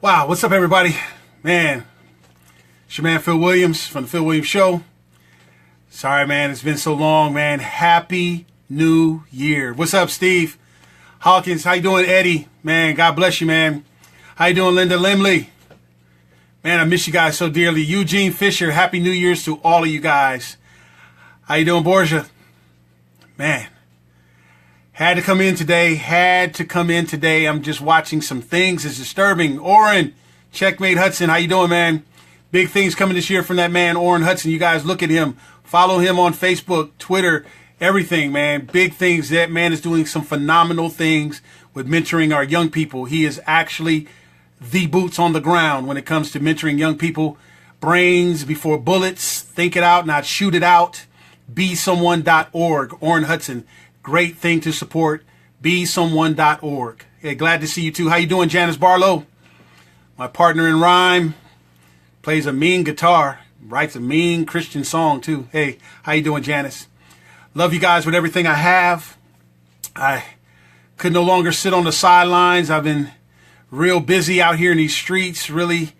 Wow, what's up, everybody? Man, it's your man Phil Williams from the Phil Williams Show. Sorry, man, it's been so long, man. Happy New Year. What's up, Steve Hawkins? How you doing, Eddie? Man, God bless you, man. How you doing, Linda Limley? Man, I miss you guys so dearly. Eugene Fisher, Happy New Year's to all of you guys. How you doing, Borgia? Man, had to come in today. I'm just watching some things. It's disturbing. Orrin, Checkmate Hudson, how you doing, man? Big things coming this year from that man, Orrin Hudson. You guys look at him. Follow him on Facebook, Twitter, everything, man. Big things. That man is doing some phenomenal things with mentoring our young people. He is actually the boots on the ground when it comes to mentoring young people. Brains before bullets. Think it out, not shoot it out. BeSomeone.org. Orrin Hudson. Great thing to support. BeSomeone.org. Hey, glad to see you too. How you doing, Janice Barlow? My partner in rhyme. Plays a mean guitar. Writes a mean Christian song too. Hey, how you doing, Janice? Love you guys with everything I have. I could no longer sit on the sidelines. I've been real busy out here in these streets, really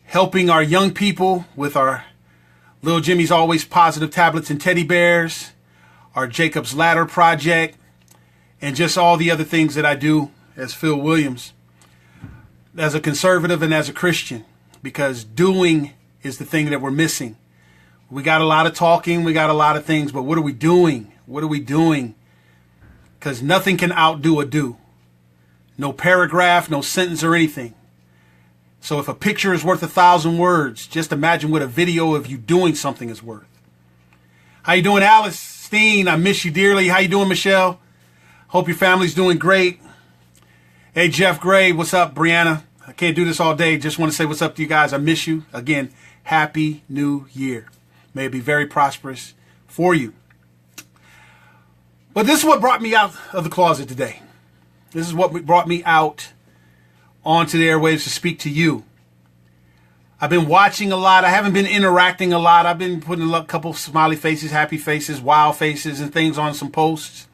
helping our young people with our Little Jimmy's Always Positive tablets and teddy bears, our Jacob's Ladder project, and just all the other things that I do as Phil Williams, as a conservative and as a Christian, because doing is the thing that we're missing. We got a lot of talking, we got a lot of things, but what are we doing? What are we doing? Because nothing can outdo a do. No paragraph, no sentence or anything. So if a picture is worth 1,000 words, just imagine what a video of you doing something is worth. How you doing, Alice Steen? I miss you dearly. How you doing, Michelle? Hope your family's doing great. Hey, Jeff Gray, what's up, Brianna? I can't do this all day. Just want to say what's up to you guys. I miss you. Again, Happy New Year. May it be very prosperous for you. But this is what brought me out of the closet today. This is what brought me out onto the airwaves to speak to you. I've been watching a lot. I haven't been interacting a lot. I've been putting a couple smiley faces, happy faces, wow faces, and things on some posts.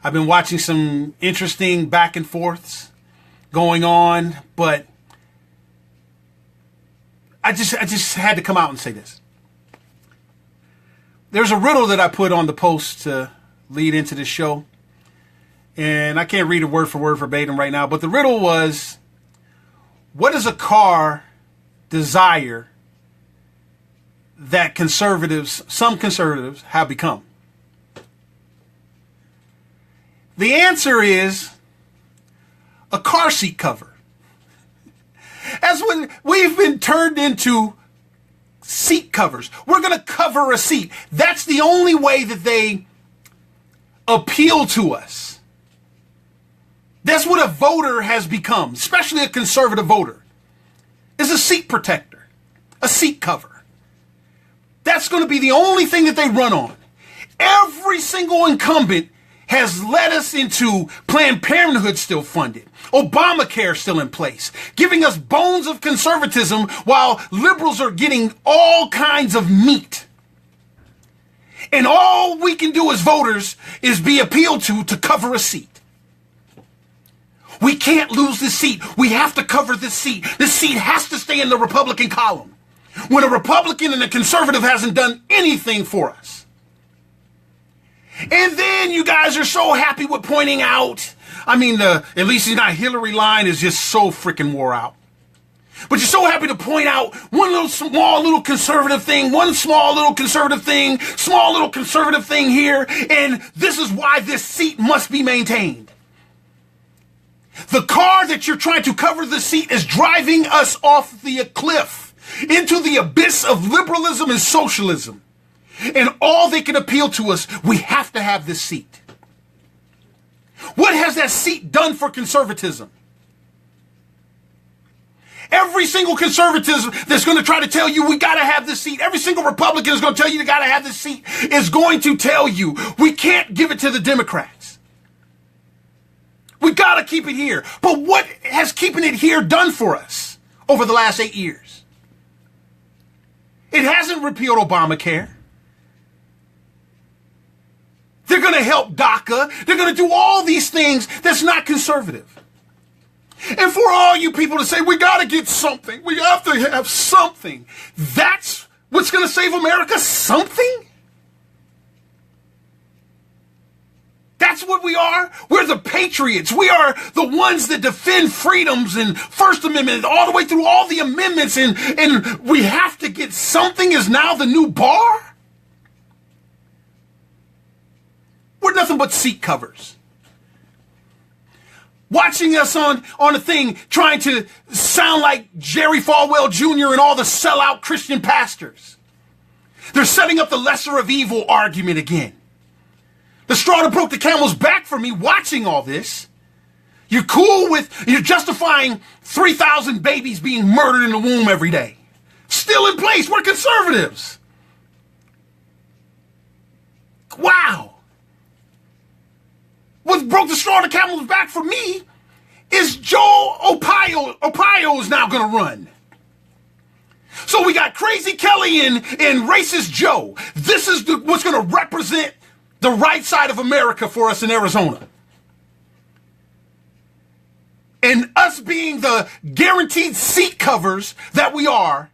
I've been watching some interesting back and forths going on, but I just had to come out and say this. There's a riddle that I put on the post to lead into this show, and I can't read it word for word verbatim right now, but the riddle was, what does a car desire that some conservatives have become? The answer is a car seat cover. That's when we've been turned into seat covers. We're going to cover a seat. That's the only way that they appeal to us. That's what a voter has become, especially a conservative voter, is a seat protector, a seat cover. That's going to be the only thing that they run on. Every single incumbent has led us into Planned Parenthood still funded, Obamacare still in place, giving us bones of conservatism while liberals are getting all kinds of meat. And all we can do as voters is be appealed to cover a seat. We can't lose this seat. We have to cover this seat. This seat has to stay in the Republican column when a Republican and a conservative hasn't done anything for us. And then you guys are so happy with pointing out, at least it's not Hillary line is just so freaking wore out. But you're so happy to point out one little small little conservative thing, small little conservative thing here, and this is why this seat must be maintained. The car that you're trying to cover the seat is driving us off the cliff into the abyss of liberalism and socialism. And all they can appeal to us, we have to have this seat. What has that seat done for conservatism? Every single conservative that's going to try to tell you we got to have this seat, every single Republican is going to tell you got to have this seat, is going to tell you we can't give it to the Democrats. We got to keep it here. But what has keeping it here done for us over the last 8 years? It hasn't repealed Obamacare. They're going to help DACA. They're going to do all these things that's not conservative. And for all you people to say, we got to get something. We have to have something. That's what's going to save America? Something? That's what we are. We're the patriots. We are the ones that defend freedoms and First Amendment all the way through all the amendments. And we have to get something is now the new bar. We're nothing but seat covers. Watching us on a thing trying to sound like Jerry Falwell Jr. and all the sellout Christian pastors. They're setting up the lesser of evil argument again. The straw that broke the camel's back for me watching all this. You're justifying 3,000 babies being murdered in the womb every day. Still in place. We're conservatives. Wow. What broke the straw on the camel's back for me is Joe Arpaio is now going to run. So we got Crazy Kelly and Racist Joe. This is what's going to represent the right side of America for us in Arizona. And us being the guaranteed seat covers that we are,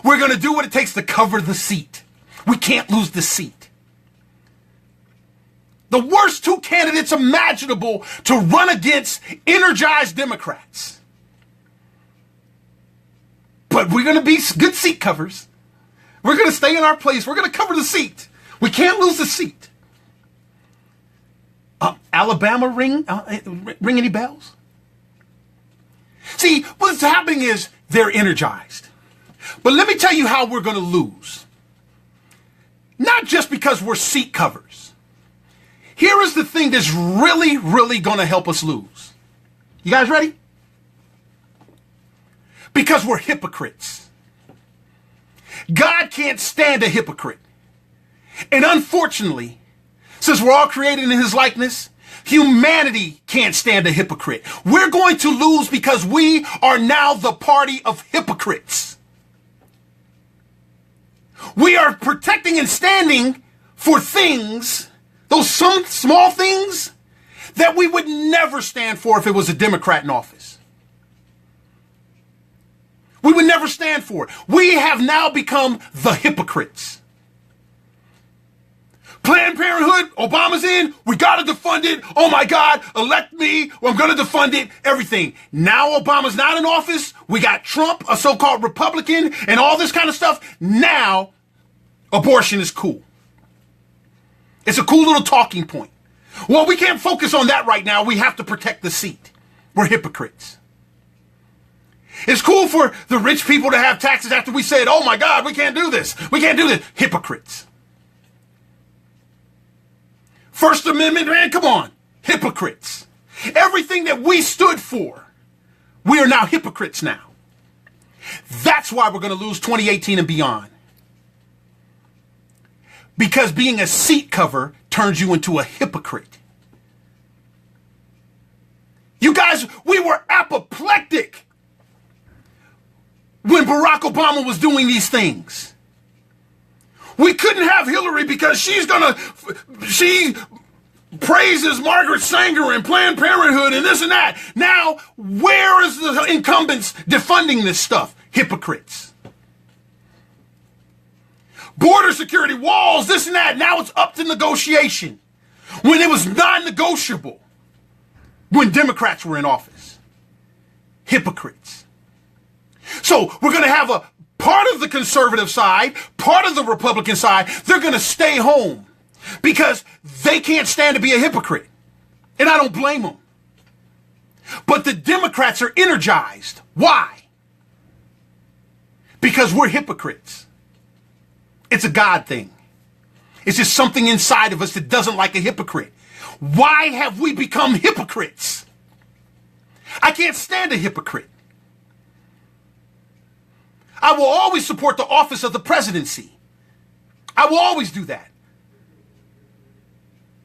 we're going to do what it takes to cover the seat. We can't lose the seat. The worst two candidates imaginable to run against energized Democrats. But we're going to be good seat covers. We're going to stay in our place. We're going to cover the seat. We can't lose the seat. Alabama ring any bells? See, what's happening is they're energized. But let me tell you how we're going to lose. Not just because we're seat covers. Here is the thing that's really, really going to help us lose. You guys ready? Because we're hypocrites. God can't stand a hypocrite. And unfortunately, since we're all created in his likeness, humanity can't stand a hypocrite. We're going to lose because we are now the party of hypocrites. We are protecting and standing for things, those some small things that we would never stand for if it was a Democrat in office. We would never stand for it. We have now become the hypocrites. Planned Parenthood, Obama's in, we got to defund it. Oh my God, elect me, I'm going to defund it, everything. Now Obama's not in office. We got Trump, a so-called Republican, and all this kind of stuff. Now, abortion is cool. It's a cool little talking point. Well, we can't focus on that right now. We have to protect the seat. We're hypocrites. It's cool for the rich people to have taxes after we said, oh my God, we can't do this. We can't do this. Hypocrites. First Amendment, man, come on. Hypocrites. Everything that we stood for, we are now hypocrites now. That's why we're going to lose 2018 and beyond. Because being a seat cover turns you into a hypocrite. You guys, we were apoplectic when Barack Obama was doing these things. We couldn't have Hillary because she praises Margaret Sanger and Planned Parenthood and this and that. Now, where is the incumbents defunding this stuff? Hypocrites. Border security, walls, this and that. Now it's up to negotiation. When it was non-negotiable when Democrats were in office. Hypocrites. So we're going to have a part of the conservative side, part of the Republican side, they're going to stay home because they can't stand to be a hypocrite. And I don't blame them. But the Democrats are energized. Why? Because we're hypocrites. It's a God thing. It's just something inside of us that doesn't like a hypocrite. Why have we become hypocrites? I can't stand a hypocrite. I will always support the office of the presidency. I will always do that.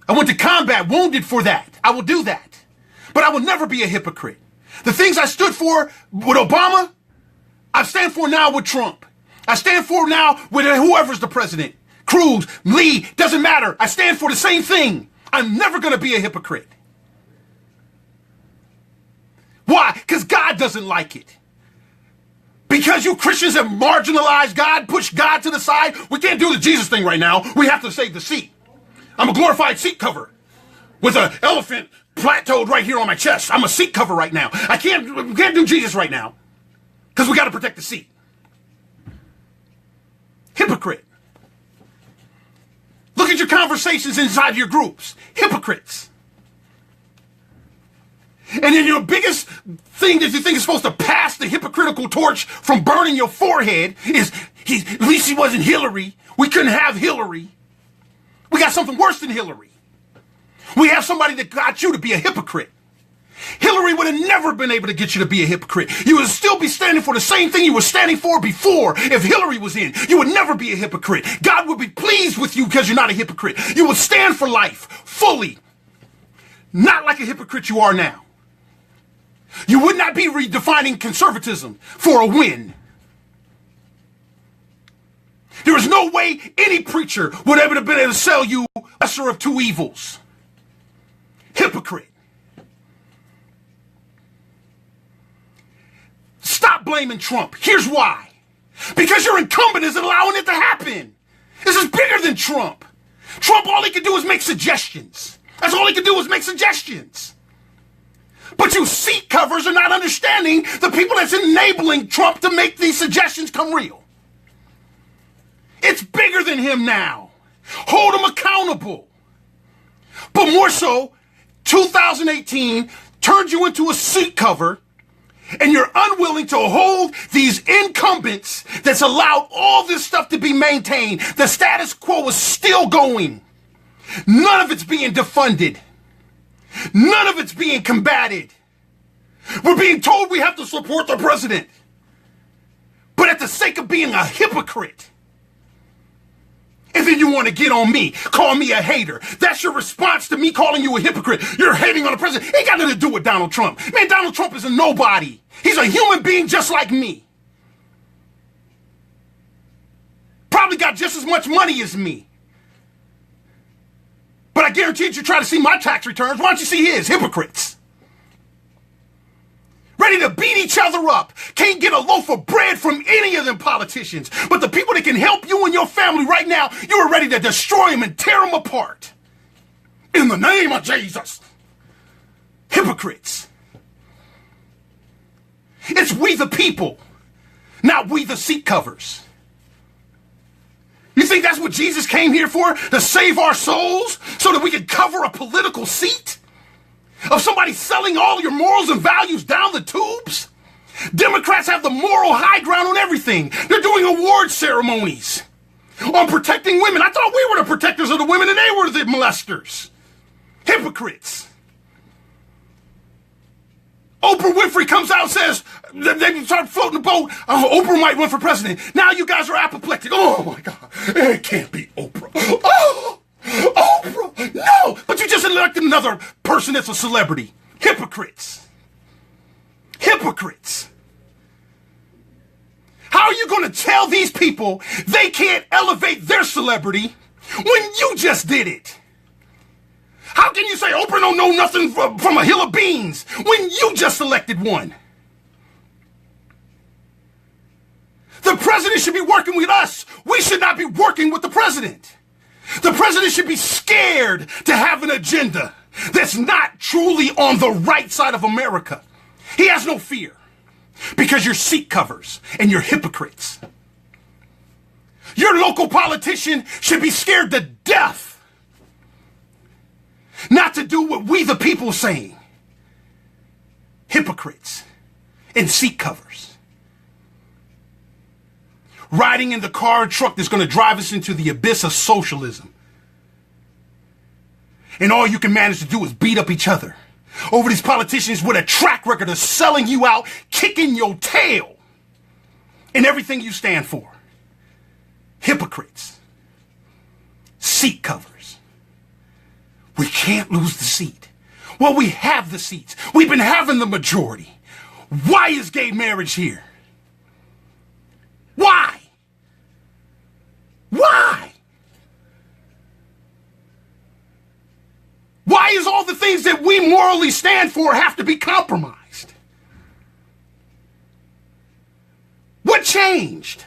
I went to combat, wounded for that. I will do that. But I will never be a hypocrite. The things I stood for with Obama, I stand for now with Trump. I stand for now with whoever's the president. Cruz, Lee, doesn't matter. I stand for the same thing. I'm never going to be a hypocrite. Why? Because God doesn't like it. Because you Christians have marginalized God, pushed God to the side. We can't do the Jesus thing right now. We have to save the seat. I'm a glorified seat cover with an elephant plateaued right here on my chest. I'm a seat cover right now. I can't do Jesus right now because we got to protect the seat. Hypocrite. Look at your conversations inside your groups. Hypocrites. And then your biggest thing that you think is supposed to pass the hypocritical torch from burning your forehead is, at least he wasn't Hillary. We couldn't have Hillary. We got something worse than Hillary. We have somebody that got you to be a hypocrite. Hillary would have never been able to get you to be a hypocrite. You would still be standing for the same thing you were standing for before. If Hillary was in, you would never be a hypocrite. God would be pleased with you because you're not a hypocrite. You would stand for life fully, not like a hypocrite you are now. You would not be redefining conservatism for a win. There is no way any preacher would ever have been able to sell you lesser of two evils. Hypocrite. Stop blaming Trump. Here's why. Because your incumbent isn't allowing it to happen. This is bigger than Trump. Trump, all he can do is make suggestions. That's all he can do is make suggestions. But you seat covers are not understanding the people that's enabling Trump to make these suggestions come real. It's bigger than him now. Hold him accountable. But more so, 2018 turned you into a seat cover, and you're unwilling to hold these incumbents that's allowed all this stuff to be maintained. The status quo is still going. None of it's being defunded. None of it's being combated. We're being told we have to support the president. But at the sake of being a hypocrite. And then you want to get on me, call me a hater. That's your response to me calling you a hypocrite. You're hating on the president. Ain't got nothing to do with Donald Trump. Man, Donald Trump is a nobody. He's a human being just like me. Probably got just as much money as me. But I guarantee you try to see my tax returns. Why don't you see his? Hypocrites. Ready to beat each other up. Can't get a loaf of bread from any of them politicians. But the people that can help you and your family right now, you are ready to destroy them and tear them apart. In the name of Jesus. Hypocrites. It's we the people, not we the seat covers. You think that's what Jesus came here for? To save our souls so that we could cover a political seat? Of somebody selling all your morals and values down the tubes? Democrats have the moral high ground on everything. They're doing award ceremonies on protecting women. I thought we were the protectors of the women and they were the molesters. Hypocrites. Oprah Winfrey comes out and says, they start floating the boat, Oprah might run for president. Now you guys are apoplectic. Oh my God, it can't be Oprah. Oh, Oprah, no. But you just elected another person that's a celebrity. Hypocrites. Hypocrites. How are you going to tell these people they can't elevate their celebrity when you just did it? How can you say Oprah don't know nothing from a hill of beans when you just elected one? The president should be working with us. We should not be working with the president. The president should be scared to have an agenda that's not truly on the right side of America. He has no fear because you're seat covers and you're hypocrites. Your local politician should be scared to death not to do what we the people saying. Hypocrites and seat covers. Riding in the car and truck that's going to drive us into the abyss of socialism. And all you can manage to do is beat up each other over these politicians with a track record of selling you out, kicking your tail in everything you stand for. Hypocrites. Seat covers. We can't lose the seat. Well, we have the seats. We've been having the majority. Why is gay marriage here? Why? Why? Why is all the things that we morally stand for have to be compromised? What changed?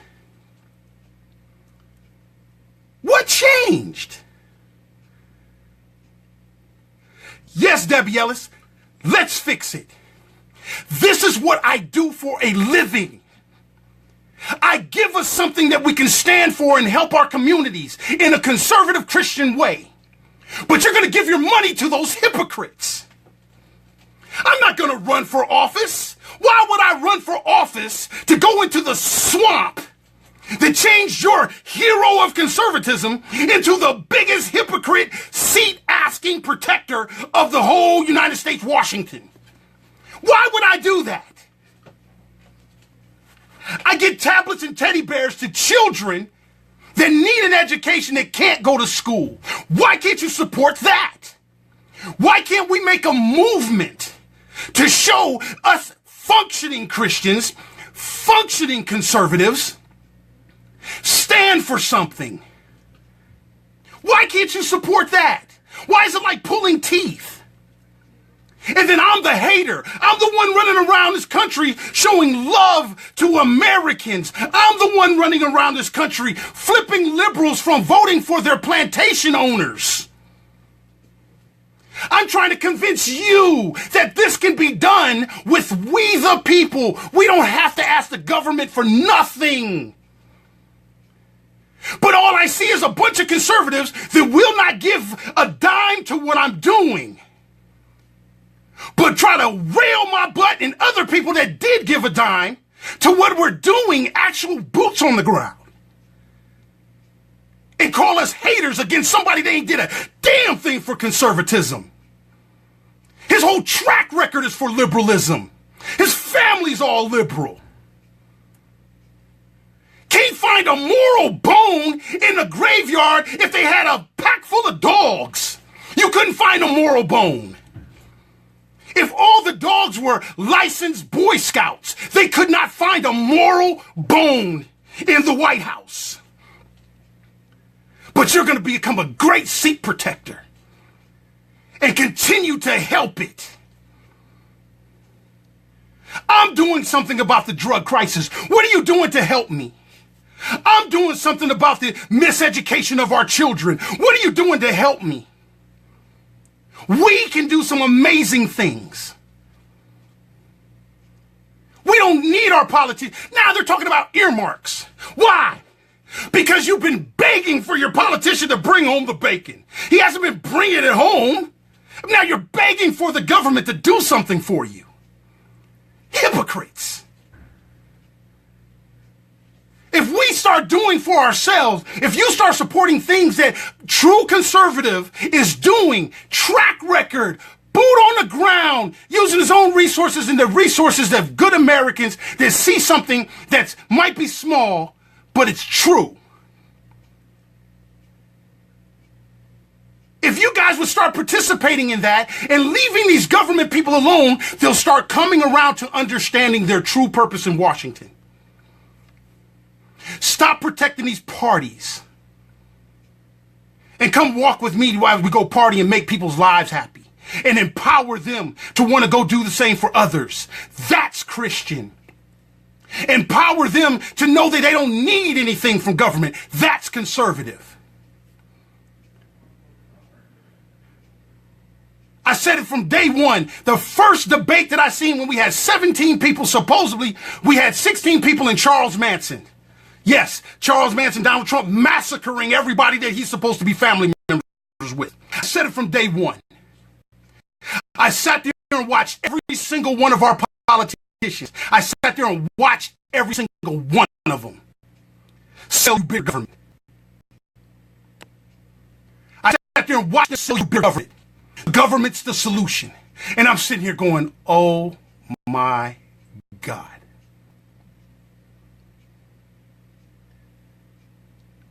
What changed? Yes, Debbie Ellis, let's fix it. This is what I do for a living. I give us something that we can stand for and help our communities in a conservative Christian way. But you're going to give your money to those hypocrites. I'm not going to run for office. Why would I run for office to go into the swamp that changed your hero of conservatism into the biggest hypocrite, seat-asking protector of the whole United States, Washington? Why would I do that? I get tablets and teddy bears to children that need an education that can't go to school. Why can't you support that? Why can't we make a movement to show us functioning Christians, functioning conservatives, stand for something? Why can't you support that? Why is it like pulling teeth? And then I'm the hater. I'm the one running around this country showing love to Americans. I'm the one running around this country flipping liberals from voting for their plantation owners. I'm trying to convince you that this can be done with we the people. We don't have to ask the government for nothing. But all I see is a bunch of conservatives that will not give a dime to what I'm doing, but try to rail my butt and other people that did give a dime to what we're doing, actual boots on the ground, and call us haters against somebody that ain't did a damn thing for conservatism. His whole track record is for liberalism. His family's all liberal. Can't find a moral bone in the graveyard if they had a pack full of dogs. You couldn't find a moral bone. If all the dogs were licensed Boy Scouts, they could not find a moral bone in the White House. But you're going to become a great seat protector and continue to help it. I'm doing something about the drug crisis. What are you doing to help me? I'm doing something about the miseducation of our children. What are you doing to help me? We can do some amazing things. We don't need our politicians. Now they're talking about earmarks. Why? Because you've been begging for your politician to bring home the bacon. He hasn't been bringing it home. Now you're begging for the government to do something for you. Hypocrites. If we start doing for ourselves, if you start supporting things that true conservative is doing, track record, boot on the ground, using his own resources and the resources of good Americans that see something that might be small, but it's true. If you guys would start participating in that and leaving these government people alone, they'll start coming around to understanding their true purpose in Washington. Stop protecting these parties and come walk with me while we go party and make people's lives happy and empower them to want to go do the same for others. That's Christian. Empower them to know that they don't need anything from government. That's conservative. I said it from day one. The first debate that I seen when we had 17 people, supposedly we had 16 people in Charles Manson. Yes, Charles Manson, Donald Trump massacring everybody that he's supposed to be family members with. I said it from day one. I sat there and watched every single one of our politicians. I sat there and watched every single one of them sell you big government. I sat there and watched them sell you big government. The government's the solution. And I'm sitting here going, oh my God.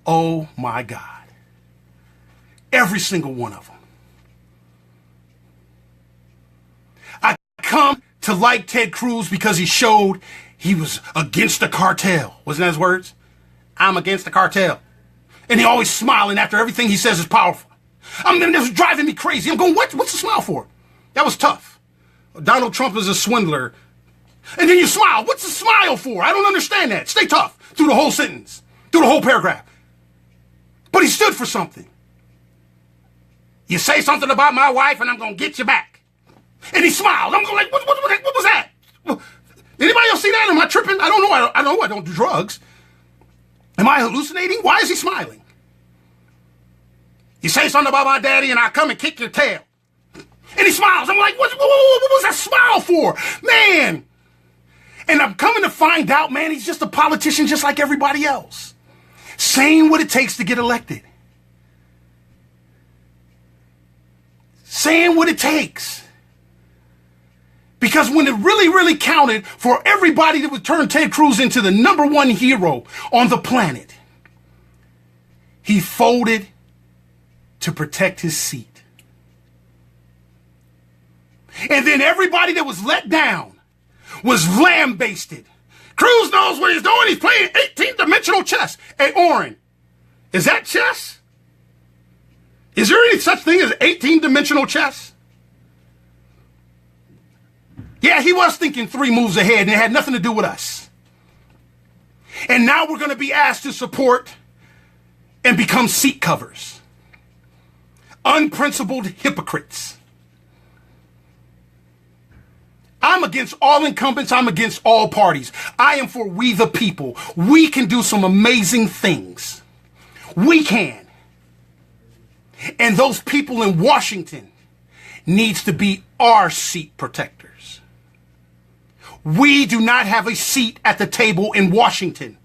Oh my God. Every single one of them. I come to like Ted Cruz because he showed he was against the cartel. Wasn't that his words? I'm against the cartel. And he always smiling after everything he says is powerful. I mean, it was driving me crazy. I'm going, what's the smile for? That was tough. Donald Trump is a swindler. And then you smile. What's the smile for? I don't understand that. Stay tough through the whole sentence, through the whole paragraph. But he stood for something. You say something about my wife and I'm going to get you back. And he smiled. I'm going like, what was that? Anybody else see that? Am I tripping? I don't know. I know I don't do drugs. Am I hallucinating? Why is he smiling? You say something about my daddy and I come and kick your tail. And he smiles. I'm like, what was that smile for? Man. And I'm coming to find out, man, he's just a politician just like everybody else. Saying what it takes to get elected. Saying what it takes. Because when it really, really counted for everybody that would turn Ted Cruz into the #1 hero on the planet, he folded to protect his seat. And then everybody that was let down was lambasted. Cruz knows what he's doing. He's playing 18-dimensional chess. Hey, Orrin, is that chess? Is there any such thing as 18-dimensional chess? Yeah, he was thinking 3 moves ahead, and it had nothing to do with us. And now we're going to be asked to support and become seat covers. Unprincipled hypocrites. I'm against all incumbents. I'm against all parties. I am for we the people. We can do some amazing things. We can. And those people in Washington needs to be our seat protectors. We do not have a seat at the table in Washington.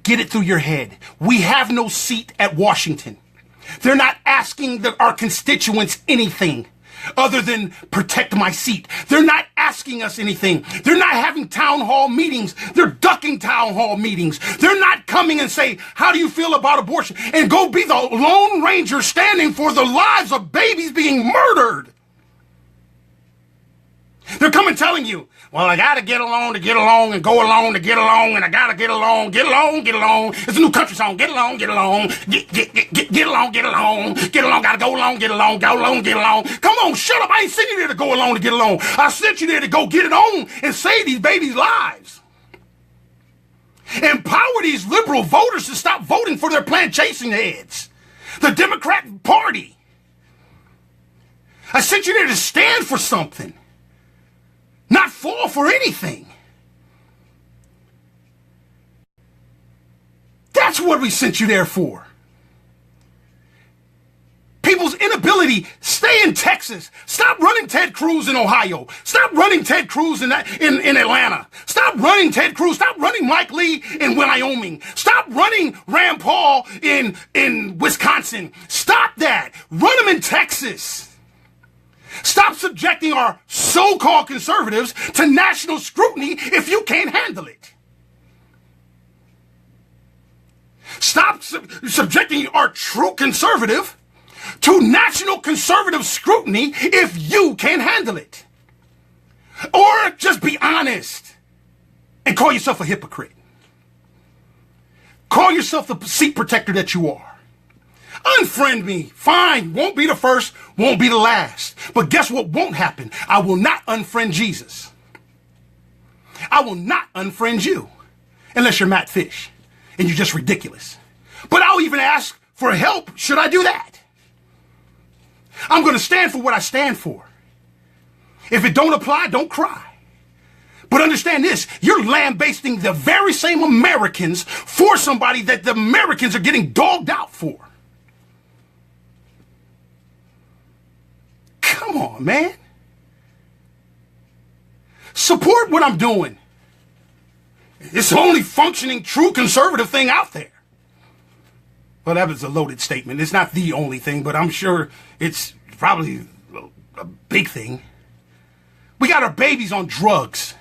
Get it through your head. We have no seat at Washington. They're not asking our constituents anything other than protect my seat. They're not asking us anything. They're not having town hall meetings. They're ducking town hall meetings. They're not coming and say, how do you feel about abortion? And go be the Lone Ranger standing for the lives of babies being murdered. They're coming telling you, well, I got to get along to get along and go along to get along, and I got to get along, get along, get along. It's a new country song. Get along, get along, get along, get along, get along, got to go along, get along, go along, get along. Come on, shut up. I ain't sent you there to go along to get along. I sent you there to go get it on and save these babies' lives. Empower these liberal voters to stop voting for their plant-chasing heads. The Democrat Party. I sent you there to stand for something. Not fall for anything. That's what we sent you there for. People's inability, stay in Texas. Stop running Ted Cruz in Ohio. Stop running Ted Cruz in Atlanta. Stop running Ted Cruz. Stop running Mike Lee in Wyoming. Stop running Rand Paul in Wisconsin. Stop that. Run them in Texas. Stop subjecting our so-called conservatives to national scrutiny if you can't handle it. Stop subjecting our true conservative to national conservative scrutiny if you can't handle it. Or just be honest and call yourself a hypocrite. Call yourself the seat protector that you are. Unfriend me. Fine. Won't be the first, won't be the last. But guess what won't happen? I will not unfriend Jesus. I will not unfriend you. Unless you're Matt Fish and you're just ridiculous. But I'll even ask for help should I do that. I'm going to stand for what I stand for. If it don't apply, don't cry. But understand this, you're lambasting the very same Americans for somebody that the Americans are getting dogged out for. Come on, man. Support what I'm doing. It's the only functioning true conservative thing out there. Well, that was a loaded statement. It's not the only thing, but I'm sure it's probably a big thing. We got our babies on drugs,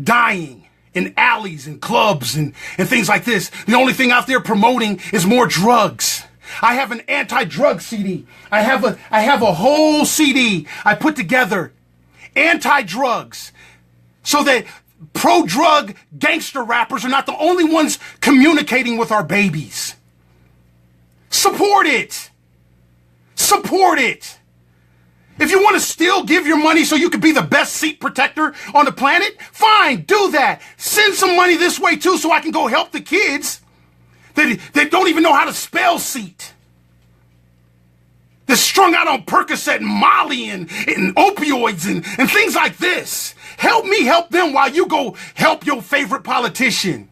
dying in alleys and clubs and things like this. The only thing out there promoting is more drugs. I have an anti-drug CD. I have a whole CD I put together, anti-drugs, so that pro-drug gangster rappers are not the only ones communicating with our babies. Support it. Support it. If you want to still give your money so you can be the best seat protector on the planet, fine, do that. Send some money this way too so I can go help the kids that don't even know how to spell seat. They're strung out on Percocet and Molly and opioids and things like this. Help me help them while you go help your favorite politician.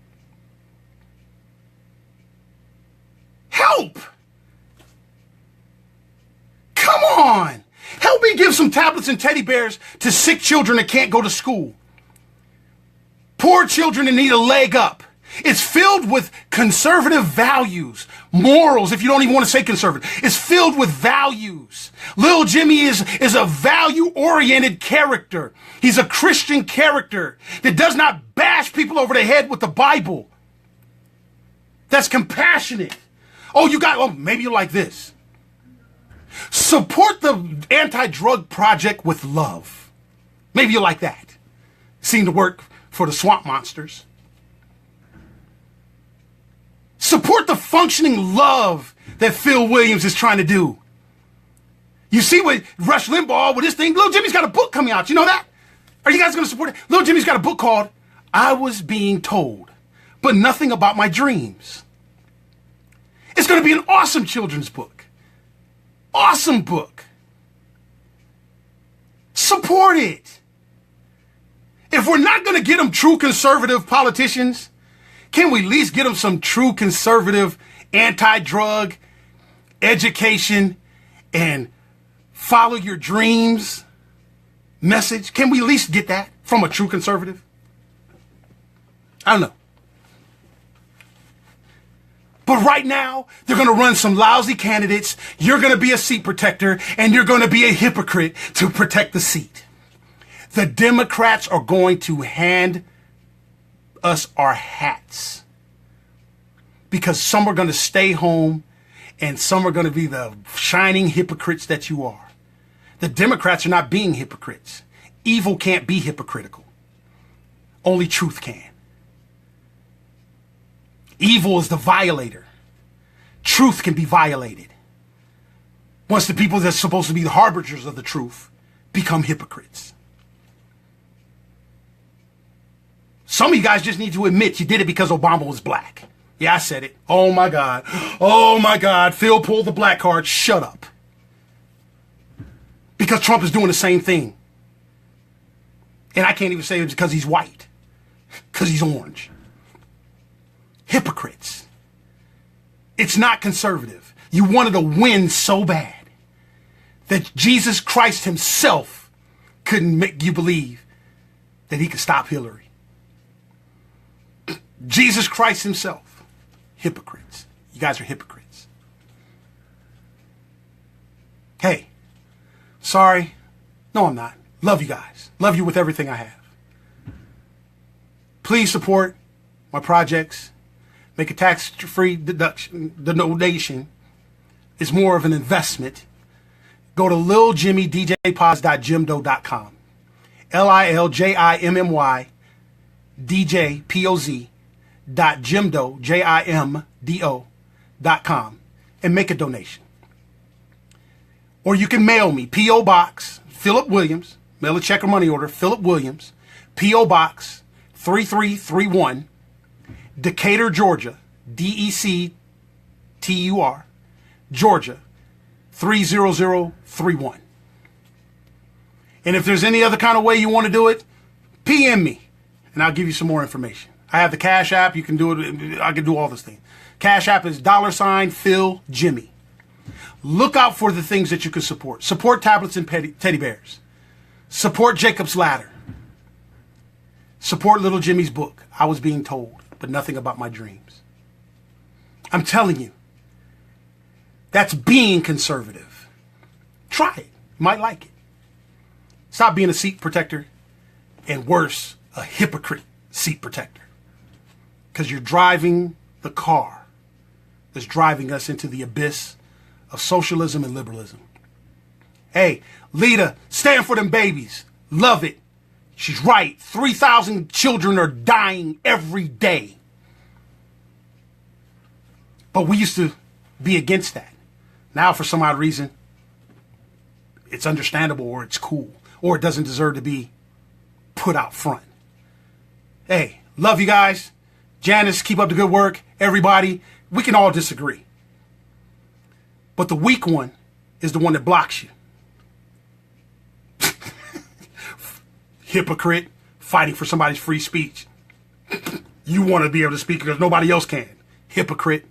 Help! Come on! Help me give some tablets and teddy bears to sick children that can't go to school. Poor children that need a leg up. It's filled with conservative values, morals, if you don't even want to say conservative. It's filled with values. Little Jimmy is a value-oriented character. He's a Christian character that does not bash people over the head with the Bible. That's compassionate. Maybe you like this. Support the anti-drug project with love. Maybe you like that. Seemed to work for the swamp monsters. Support the functioning love that Phil Williams is trying to do. You see what Rush Limbaugh with this thing? Little Jimmy's got a book coming out. You know that? Are you guys going to support it? Little Jimmy's got a book called I Was Being Told, but Nothing About My Dreams. It's going to be an awesome children's book. Awesome book. Support it. If we're not going to get them true conservative politicians, can we at least get them some true conservative anti-drug education and follow your dreams message? Can we at least get that from a true conservative? I don't know. But right now, they're going to run some lousy candidates. You're going to be a seat protector, and you're going to be a hypocrite to protect the seat. The Democrats are going to hand us our hats because some are going to stay home and some are going to be the shining hypocrites that you are. The Democrats are not being hypocrites. Evil can't be hypocritical. Only truth can. Evil is the violator. Truth can be violated. Once the people that's supposed to be the harbingers of the truth become hypocrites. Some of you guys just need to admit you did it because Obama was black. Yeah, I said it. Oh my God. Oh my God. Phil pulled the black card. Shut up. Because Trump is doing the same thing. And I can't even say it's because he's white. Because he's orange. Hypocrites. It's not conservative. You wanted to win so bad that Jesus Christ himself couldn't make you believe that he could stop Hillary. Jesus Christ himself. Hypocrites. You guys are hypocrites. Hey, sorry. No, I'm not. Love you guys. Love you with everything I have. Please support my projects. Make a tax-free deduction. The donation is more of an investment. Go to liljimmydjpoz.jimdo.com. LILJIMMYDJPOZ.jimdo.com and make a donation. Or you can mail me, P.O. Box, Philip Williams, mail a check or money order, Philip Williams, P.O. Box 3331, Decatur, Georgia, DECTUR, Georgia, 30031. And if there's any other kind of way you want to do it, PM me, and I'll give you some more information. I have the Cash App. You can do it. I can do all this thing. Cash App is $Phil Jimmy. Look out for the things that you can support. Support tablets and teddy bears. Support Jacob's Ladder. Support Little Jimmy's book, I Was Being Told, but Nothing About My Dreams. I'm telling you, that's being conservative. Try it. You might like it. Stop being a seat protector, and worse, a hypocrite seat protector. Because you're driving the car that's driving us into the abyss of socialism and liberalism. Hey, Lita, stand for them babies. Love it. She's right. 3,000 children are dying every day. But we used to be against that. Now, for some odd reason, it's understandable or it's cool or it doesn't deserve to be put out front. Hey, love you guys. Janice, keep up the good work. Everybody, we can all disagree. But the weak one is the one that blocks you. Hypocrite, fighting for somebody's free speech. You want to be able to speak because nobody else can. Hypocrite.